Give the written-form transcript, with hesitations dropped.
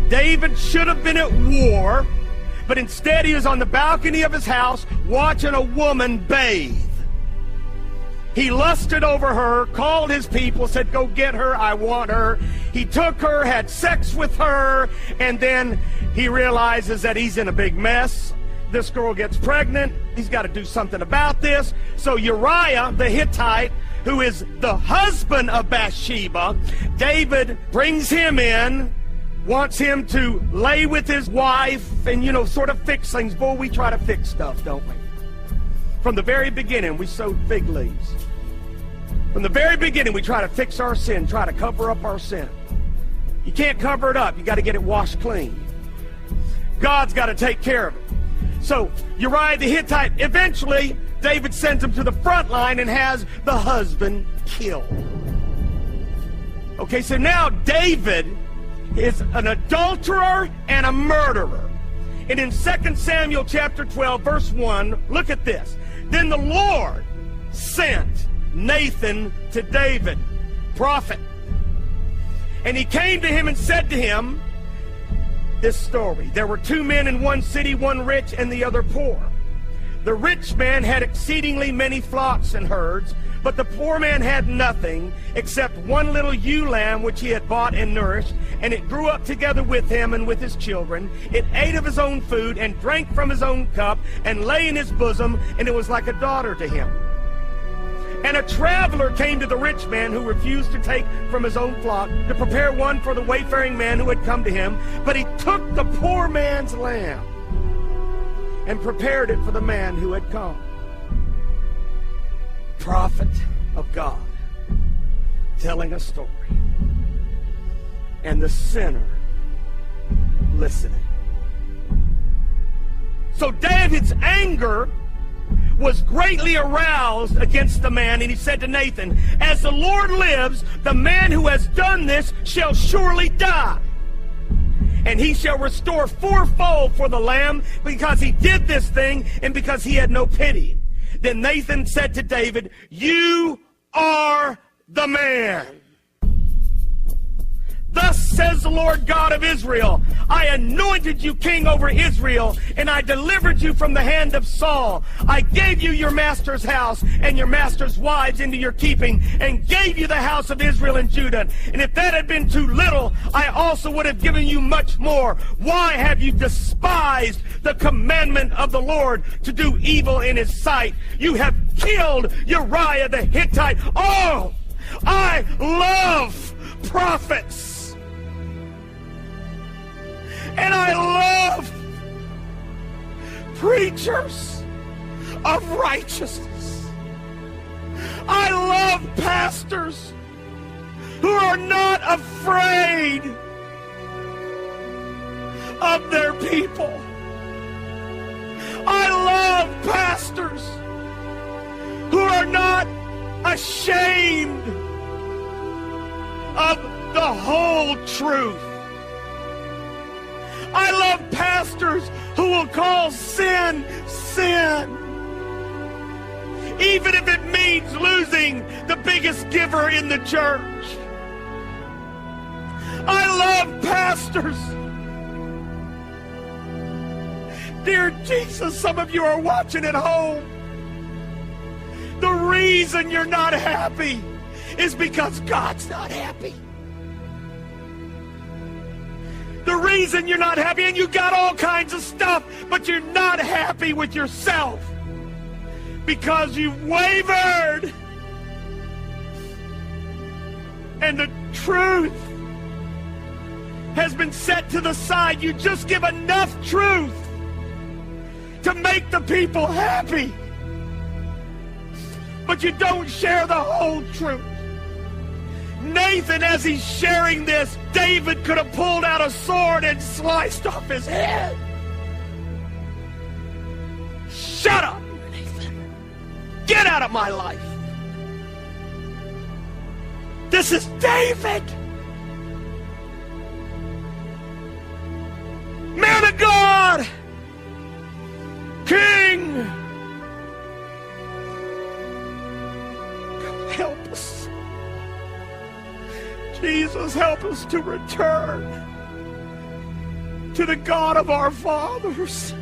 David should have been at war, but instead he was on the balcony of his house watching a woman bathe. He lusted over her, called his people, said, go get her, I want her. He took her, had sex with her, and then he realizes that he's in a big mess. This girl gets pregnant. He's got to do something about this. So Uriah the Hittite, who is the husband of Bathsheba, David brings him in, wants him to lay with his wife and, sort of fix things. Boy, we try to fix stuff, don't we? From the very beginning, we sowed fig leaves. From the very beginning, we try to fix our sin, try to cover up our sin. You can't cover it up. You got to get it washed clean. God's got to take care of it. So Uriah the Hittite, eventually, David sends him to the front line and has the husband killed. Okay, so now David is an adulterer and a murderer. And in 2 Samuel chapter 12, verse 1, look at this. Then the Lord sent Nathan to David, prophet. And he came to him and said to him this story. There were 2 men in one city, one rich and the other poor. The rich man had exceedingly many flocks and herds, but the poor man had nothing except one little ewe lamb which he had bought and nourished, and it grew up together with him and with his children. It ate of his own food and drank from his own cup and lay in his bosom, and it was like a daughter to him. And a traveler came to the rich man who refused to take from his own flock to prepare one for the wayfaring man who had come to him, but he took the poor man's lamb and prepared it for the man who had come. Prophet of God telling a story, and the sinner listening. So David's anger was greatly aroused against the man, and he said to Nathan, as the Lord lives, the man who has done this shall surely die, and he shall restore fourfold for the lamb, because he did this thing and because he had no pity. Then Nathan said to David, you are the man. Thus says the Lord God of Israel, I anointed you king over Israel, and I delivered you from the hand of Saul. I gave you your master's house and your master's wives into your keeping, and gave you the house of Israel and Judah. And if that had been too little, I also would have given you much more. Why have you despised the commandment of the Lord to do evil in his sight? You have killed Uriah the Hittite. Oh, I love prophets. And I love preachers of righteousness. I love pastors who are not afraid of their people. I love pastors who are not ashamed of the whole truth. I love pastors who will call sin, sin, even if it means losing the biggest giver in the church. I love pastors. Dear Jesus, some of you are watching at home. The reason you're not happy is because God's not happy. The reason you're not happy, and you got all kinds of stuff, but you're not happy with yourself because you've wavered. And the truth has been set to the side. You just give enough truth to make the people happy, but you don't share the whole truth. Nathan, as he's sharing this, David could have pulled out a sword and sliced off his head. Shut up, Nathan. Get out of my life. This is David. Man of God. King. God, help us. Jesus, help us to return to the God of our fathers.